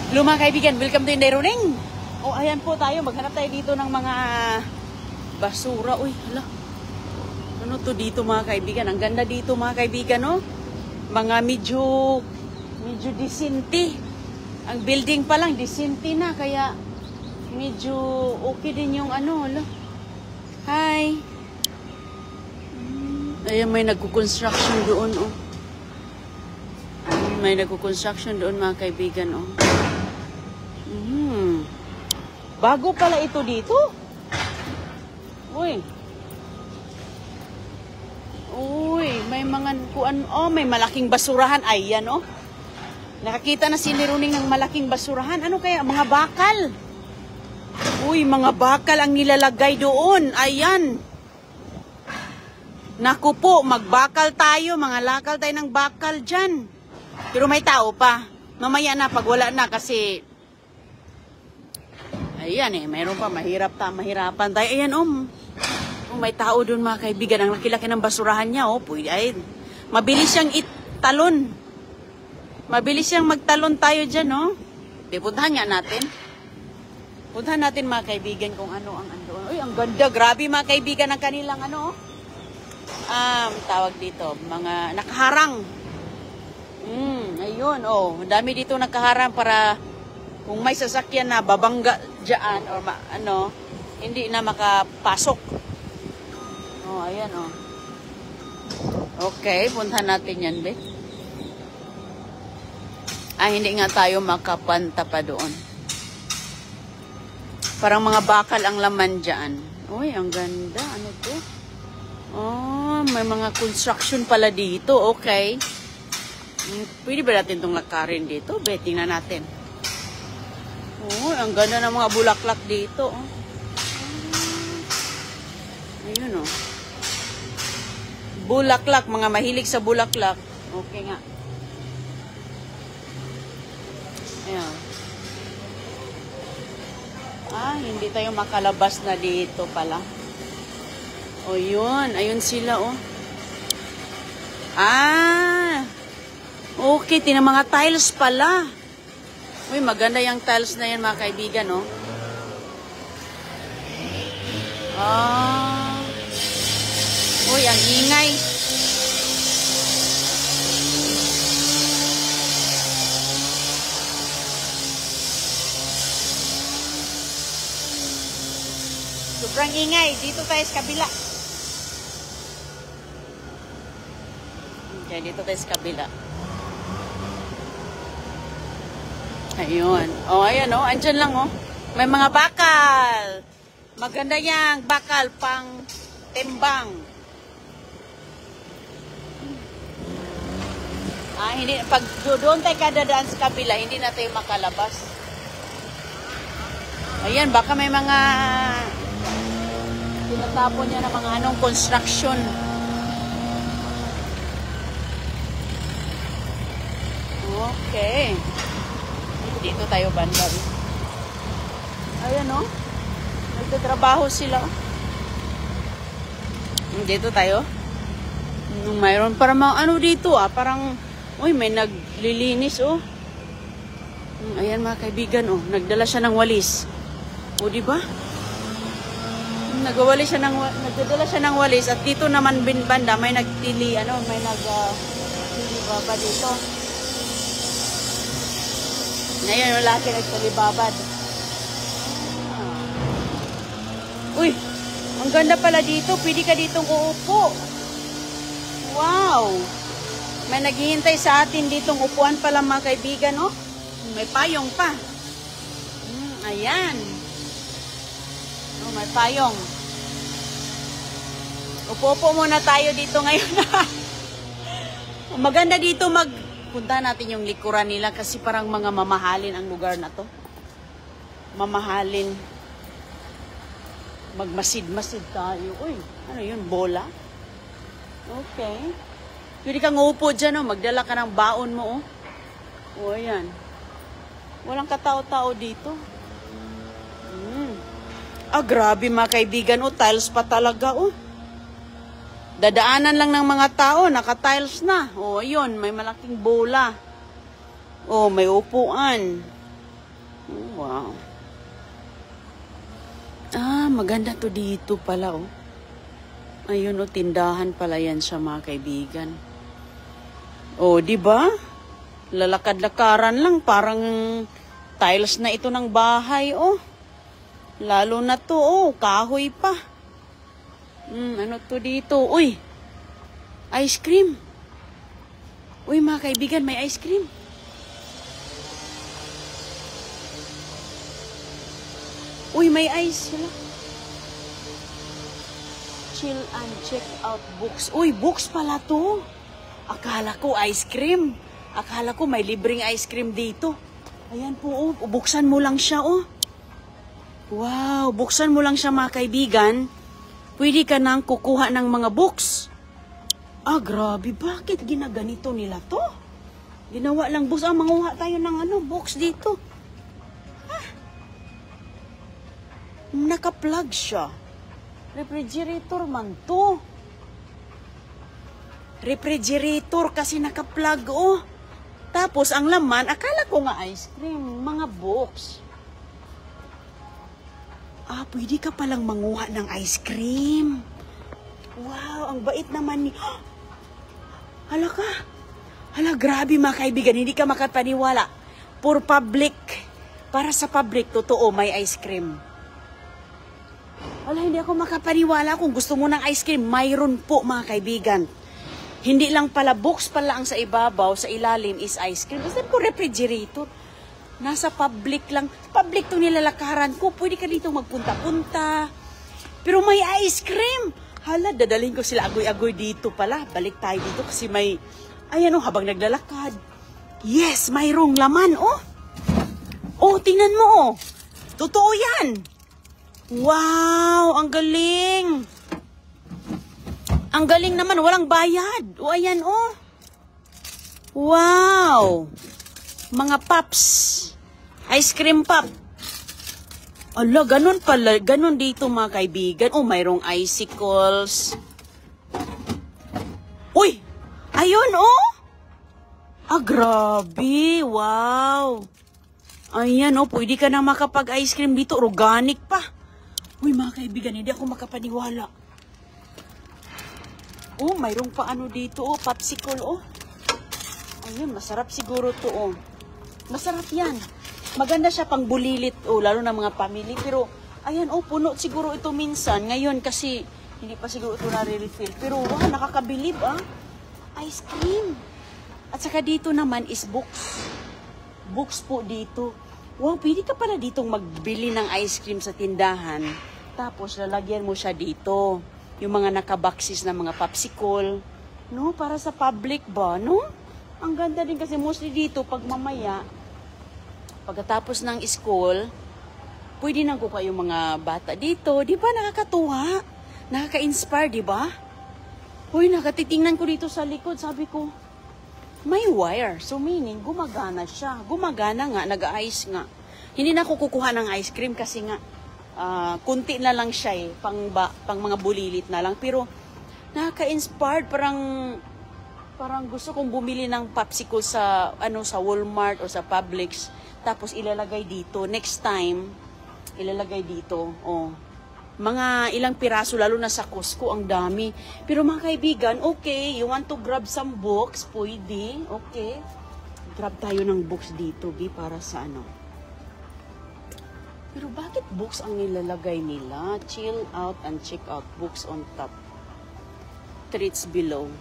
Mga kaibigan, welcome to Inday Running. Ayan po tayo. Maghanap tayo dito ng mga basura. Uy, hala. Ano to dito mga kaibigan? Ang ganda dito mga kaibigan, no? Mga medyo disente. Ang building pa lang, disente na. Kaya medyo okay din yung ano, hala. Hi. Ayan, may nagko-construction doon, oh. May nagko-construction doon mga kaibigan, oh. Bago pala ito dito. Uy. Uy, may mga kuan, oh, may malaking basurahan. Ayan, oh. Nakakita na si Liruning ng malaking basurahan. Ano kaya? Mga bakal. Uy, mga bakal ang nilalagay doon. Ayan. Naku po, magbakal tayo. Mga lakal tayo ng bakal dyan. Pero may tao pa. Mamaya na, pag wala na kasi... Ayan mayroon pa, mahirapan tayo. Ayan, may tao doon mga kaibigan. Ang laki-laki ng basurahan niya, pwede, ay, mabilis siyang italon. Mabilis siyang magtalon tayo dyan, puntahan nga natin. Puntahan natin mga kaibigan kung ano ang ando. Uy, ang ganda, grabe mga kaibigan ng kanilang tawag dito, mga nakaharang. Ayun, dami dito nakaharang para kung may sasakyan na babangga dyan or hindi na makapasok. Ayan, Okay, puntahan natin yan, be. Hindi nga tayo makapanta pa doon. Parang mga bakal ang laman dyan. Uy, ang ganda. Ano to? May mga construction pala dito. Okay. Pwede ba natin itong lakarin dito? Be, tingnan natin. Ang ganda ng mga bulaklak dito. Ayun, Bulaklak, mga mahilig sa bulaklak. Okay nga. Ayan. Hindi tayo makalabas na dito pala. Yun. Ayun sila, Okay, mga tiles pala. Uy, maganda yung tiles na yan mga kaibigan, Uy, ang ingay. Sobrang ingay. Dito tayo sa kabila. Okay, dito tayo sa kabila. Ayun. Ayan, andyan lang, May mga bakal. Maganda yang bakal pang timbang. Hindi, pag doon tayo kadadaan sa kabila, hindi na tayo makalabas. Ayan, baka may mga tinatapon niya ng mga construction. Okay. Dito tayo banda. Ayan, nagtatrabaho sila. Dito tayo. Mayroon parang mga dito, parang, may naglilinis, Ayan mga kaibigan, nagdala siya ng walis. Diba? Nagdala siya ng walis at dito naman banda may nagtili, may nagtili baba dito. Ngayon, wala ka nagtalibabad. Uy, ang ganda pala dito. Pwede ka ditong uupo. Wow! May naghihintay sa atin ditong upuan pala mga kaibigan, May payong pa. Ayan. May payong. Upo-upo muna tayo dito ngayon. Maganda dito punta natin yung likuran nila kasi parang mga mamahalin ang lugar na to. Mamahalin. Magmasid-masid tayo. Uy, ano yun? Bola? Okay. Pwede kang uupo dyan, magdala ka ng baon mo, ayan. Walang katao-tao dito. Grabe mga kaibigan, tiles pa talaga, Dadaanan lang ng mga tao, naka-tiles na. Ayun, may malaking bola. May upuan. Wow. Ah, maganda to dito pala, oh. Ayun, oh, tindahan pala yan siya, mga kaibigan. Oh, di ba? Lalakad-lakaran lang, parang tiles na ito ng bahay, oh. Lalo na to, oh, kahoy pa. Ano to dito? Uy, ice cream. Uy, mga kaibigan, may ice cream. Uy, may ice. Wala. Chill and check out books. Uy, books pala to. Akala ko ice cream. Akala ko may libreng ice cream dito. Ayan po, oh. Buksan mo lang siya, oh. Wow, buksan mo lang siya, mga kaibigan. Pwede ka nang kukuha ng mga books. Ah, grabe. Bakit ginaganito nila to? Ginawa lang books. Ah, manguha tayo ng books dito. Naka-plug siya. Refrigerator man to. Refrigerator kasi naka-plug, oh. Tapos, ang laman, akala ko nga ice cream. Mga books. Ah, pwede ka palang manguha ng ice cream. Wow, ang bait naman ni... Hala ka. Hala, grabe, mga kaibigan. Hindi ka makapaniwala. For public. Para sa public, totoo, may ice cream. Wala, hindi ako makapaniwala. Kung gusto mo ng ice cream, mayroon po, mga kaibigan. Hindi lang pala books pala ang sa ibabaw, sa ilalim is ice cream. Basta ko refrigerator. Nasa public lang. Public to nilalakaran ko. Pwede ka dito magpunta-punta. Pero may ice cream. Hala, dadalhin ko sila agoy-agoy dito pala. Balik tayo dito kasi may... Ayan, oh, habang naglalakad. Yes, mayroong laman, oh. Oh, tingnan mo, oh. Totoo yan. Wow, ang galing. Ang galing naman, walang bayad. O, ayan, oh. Wow. Mga pops. Ice cream pop. Ala, ganun pala. Ganun dito, mga kaibigan. Oh, mayroong icicles. Uy! Ayun, oh. Ah, grabe. Wow. Ayan, oh. Pwede ka na makapag-ice cream dito. Organic pa. Uy, mga kaibigan, hindi ako makapaniwala. Oh, mayroong pa dito, oh, popsicle, oh. Ayun, masarap siguro to, oh. Masarap yan. Maganda siya pang bulilit, oh, lalo na mga family. Pero, ayan, oh, puno siguro ito minsan. Ngayon, kasi, hindi pa siguro ito nare-refill. Pero, wow, nakakabilib, ah. Ice cream. At saka dito naman is books. Books po dito. Wow, pwede ka pala ditong magbili ng ice cream sa tindahan. Tapos, lalagyan mo siya dito. Yung mga nakaboxes na mga popsicle. No, para sa public ba, no? Ang ganda din kasi mostly dito, pag mamaya, pagkatapos ng school, pwede nang kukuha yung mga bata dito. Di ba, nakakatuwa? Nakaka-inspire, di ba? Uy, nakatitingnan ko dito sa likod. Sabi ko, may wire. So, meaning, gumagana siya. Gumagana nga, nag-ice nga. Hindi na ako kukuha ng ice cream kasi nga, kunti na lang siya eh. Pang mga bulilit na lang. Pero, nakaka-inspired. Parang gusto kong bumili ng popsicle sa, sa Walmart o sa Publix. Tapos, ilalagay dito. Next time, ilalagay dito. Oh. Mga ilang piraso, lalo na sa Costco, ang dami. Pero mga kaibigan, okay, you want to grab some books, pwede, okay. Grab tayo ng books dito, para sa Pero bakit books ang nilalagay nila? Chill out and check out, books on top. Treats below.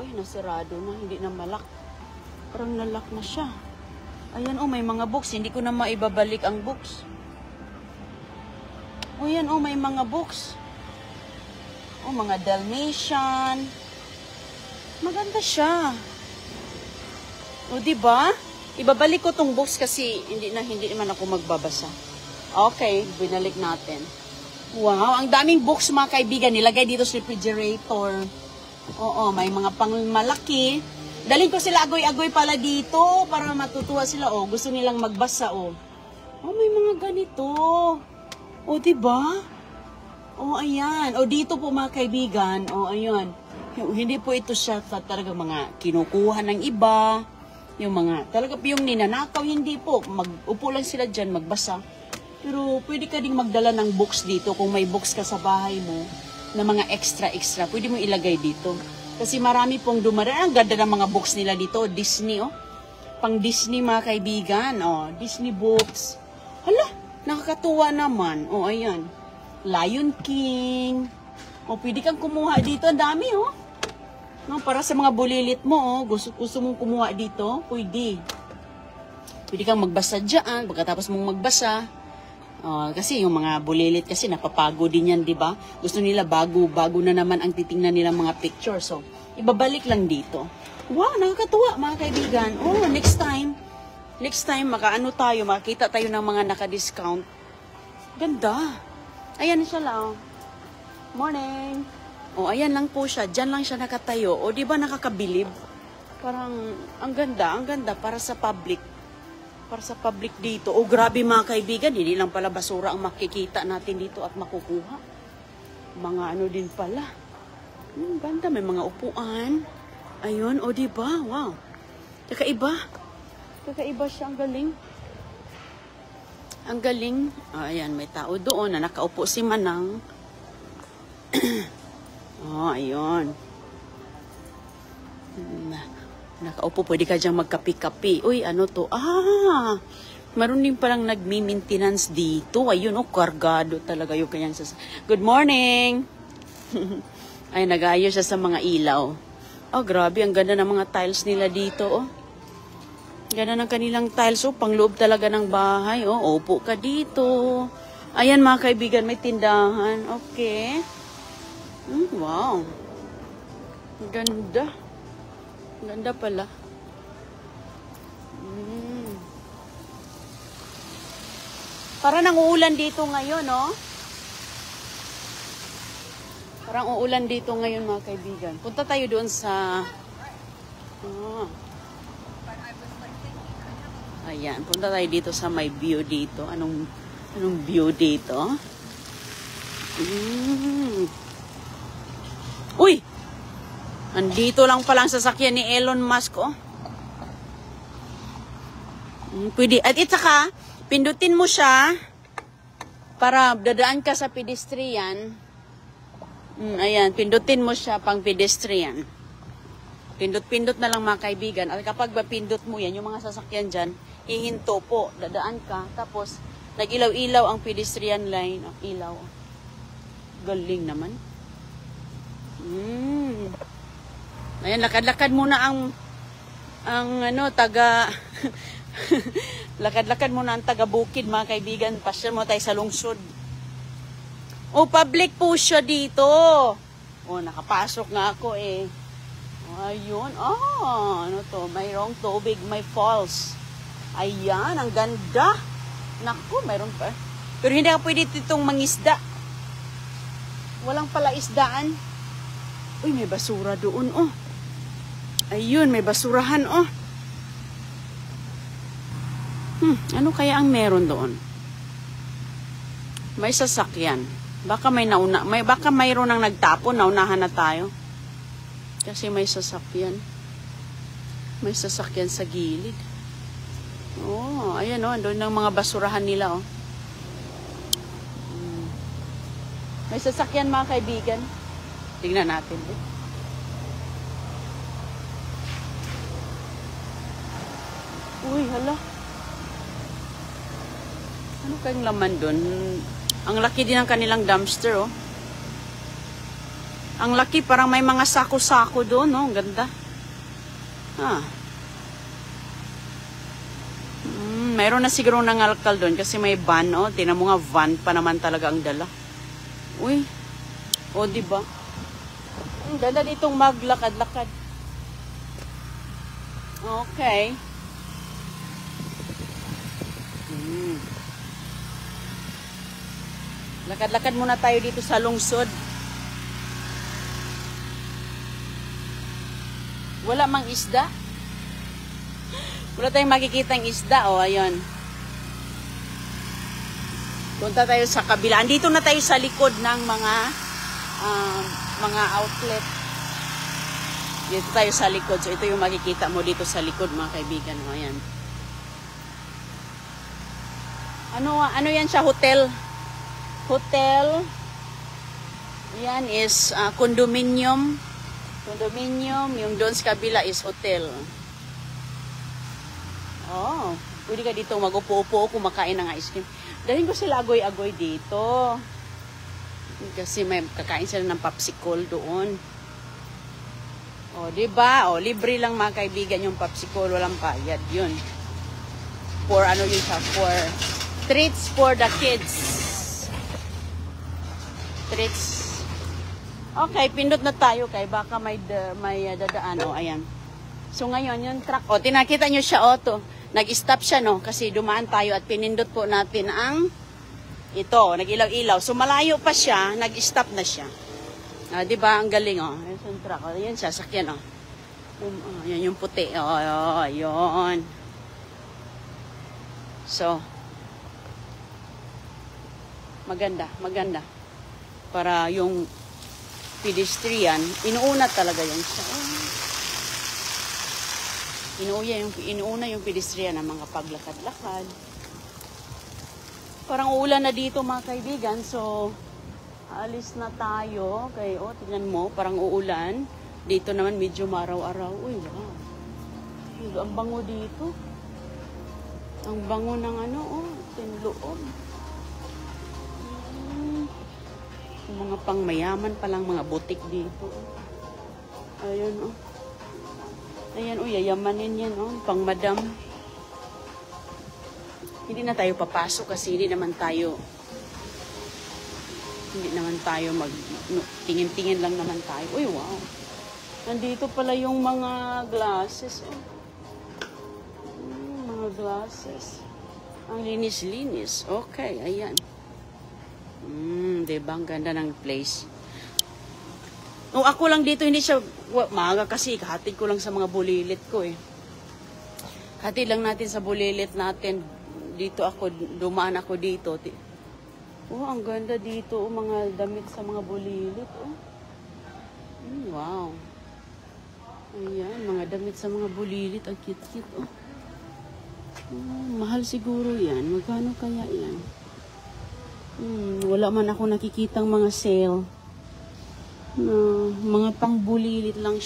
Uy, nasirado na, hindi na malak. Parang nalak na siya. Ayan, oh, may mga books, hindi ko na maibabalik ang books. O yan, oh, may mga books. Oh, mga Dalmatian. Maganda siya. O, diba? Ibabalik ko tong books kasi hindi naman ako magbabasa. Okay, binalik natin. Wow, ang daming books, mga kaibigan. Nilagay dito sa refrigerator. Oo, may mga pangmalaki. Dalhin ko sila agoy-agoy pala dito para matutuwa sila. Oh, gusto nilang magbasa, oh. Oh, may mga ganito. O, diba? O, ayan. O, dito po, mga kaibigan. O, ayan. Hindi po ito siya talaga mga kinukuha ng iba. Yung mga, talaga yung ninanakaw, hindi po. Upo lang sila dyan, magbasa. Pero pwede ka ding magdala ng books dito. Kung may books ka sa bahay mo, na mga extra, pwede mo ilagay dito. Kasi marami pong dumaraan. Ang ganda ng mga books nila dito. Disney, oh. Pang Disney, mga kaibigan. Oh, Disney books. Hala, nakakatuwa naman. Oh, ayan. Lion King. Oh, pwede kang kumuha dito. Ang dami, oh. No, para sa mga bulilit mo, oh, gusto mong kumuha dito, pwede. Pwede kang magbasa dyan, pagkatapos mong magbasa. Kasi yung mga bulilit kasi napapago din yan, di ba? Gusto nila bago na naman ang titingnan nila mga picture. So, ibabalik lang dito. Wow, nakakatuwa mga kaibigan. Oh, next time, makaano tayo, makita tayo ng mga naka-discount. Ganda. Ayan siya lang. Morning. O, ayan lang po siya. Diyan lang siya nakatayo. O, di ba nakakabilib? Parang, ang ganda para sa public. Para sa public dito. O, grabe mga kaibigan. Hindi lang pala basura ang makikita natin dito at makukuha. Mga ano din pala. Ganda, may mga upuan. Ayun, o, di ba? Wow. Kakaiba. Kakaiba siya. Ang galing. Ang galing. Ayan, may tao doon na nakaupo si Manang. Oh, ayun. Nakaupo, pwede ka diyang magkapi-kapi. Uy, ano to? Meron din palang nagmi-maintenance dito. Ayun, oh, kargado talaga yung kanyang Good morning! Ay, nag-ayos siya sa mga ilaw. Oh, grabe, ang ganda ng mga tiles nila dito, oh. Ganda ng kanilang tiles, oh, pangloob talaga ng bahay, oh. Upo ka dito. Ayan, mga kaibigan, may tindahan. Okay. Wow. Ganda. Ganda pala. Parang uulan dito ngayon, no? Parang uulan dito ngayon, mga kaibigan. Punta tayo doon sa... Ayan, punta tayo dito sa may view dito. Anong view dito? Uy! Andito lang palang sasakyan ni Elon Musk, oh. Pwede. At saka, pindutin mo siya para dadaan ka sa pedestrian. Ayan, pindutin mo siya pang pedestrian. Pindot-pindot na lang, mga kaibigan. At kapag mapindot mo yan, yung mga sasakyan dyan, hihinto po. Dadaan ka. Tapos, nag-ilaw-ilaw ang pedestrian line. Oh, ilaw. Galing naman. Ayan, lakad-lakad muna ang taga lakad-lakad muna ang taga bukid, mga kaibigan. Pasya mo tayo sa lungsod. Oh, public po siya dito. Oh, nakapasok nga ako eh. Ayun. Ano to? Mayroong tubig, may falls. Ayan, ang ganda. Naku, mayroon pa. Pero hindi ka pwede itong mangisda. Walang pala isdaan. Uy, may basura doon, oh. Ayun, may basurahan, oh. Ano kaya ang meron doon? May sasakyan. Baka baka mayroon nang nagtapon, naunahan na tayo. Kasi may sasakyan. May sasakyan sa gilid. Oh, ayan, oh, doon ang mga basurahan nila, oh. May sasakyan, mga kaibigan. Tingnan natin. Uy, hala. Ano kayong laman doon? Ang laki din ng kanilang dumpster, oh. Ang laki, parang may mga sako-sako doon, oh. Ganda. Mayroon na siguro ng alkal doon kasi may van, oh. Tingnan mo nga, van pa naman talaga ang dala. Uy. Oh, diba? Ang ganda ditong maglakad-lakad. Okay. Lakad-lakad muna tayo dito sa lungsod. Wala mang isda. Wala tayong makikitang isda. O, ayun. Punta tayo sa kabila. Andito na tayo sa likod ng mga outlet. Dito tayo sa likod. So, ito yung makikita mo dito sa likod, mga kaibigan. O, ayan. Ano yan siya? Hotel. Hotel. Yan is condominium. Condominium. Yung doon sa kabila is hotel. Oh, pwede ka dito mag-upo-upo, kumakain ng ice cream. Dalhin ko sila agoy-agoy dito. Kasi may kakain sila ng popsicle doon. O, diba? O, libre lang mga kaibigan yung popsicle. Walang bayad yun. For ano yun siya? For treats for the kids. Treats. Okay, pindot na tayo kay baka may dadaan. O, ayan. So, ngayon, yung truck. O, tinakita nyo siya, o, to. Nag-stop siya, no? Kasi dumaan tayo at pinindot po natin ang ito, nag-ilaw-ilaw. So, malayo pa siya, nag-stop na siya. Diba? Ang galing, oh. Ayan yung truck. Oh. Ayan siya, sakyan, oh. Ayan yung puti. Oh, yun. So, maganda, maganda. Para yung pedestrian, inuuna talaga yan siya. Inuuna yung pedestrian ng mga paglakad-lakad. Parang ulan na dito mga kaibigan. So, alis na tayo. Okay, oh, tingnan mo, parang uulan. Dito naman medyo maraw-araw. Uy, wow. Ang bango dito. Ang bango ng ano, oh, tinloob. Yung mga pangmayaman palang mga butik dito. Ayun, oh. Ayan, oh, yayamanin yan, oh, pang madam. Hindi na tayo papasok kasi hindi naman tayo tingin-tingin lang naman tayo. Uy, wow. Nandito pala yung mga glasses. Oh. Mga glasses. Ang linis-linis. Okay, ayan. Diba? Ang ganda ng place. Nung ako lang dito, hindi siya maaga kasi kahatid ko lang sa mga bulilit ko eh. Hatid lang natin sa bulilit natin. Dito ako, dumaan ako dito. Oh, ang ganda dito. Oh, mga damit sa mga bulilit. Oh. Wow. Ayan, mga damit sa mga bulilit. Ang cute-cute. Oh. Mahal siguro yan. Magkano kaya yan? Wala man ako nakikitang mga sale. Mga pang bulilit lang siya.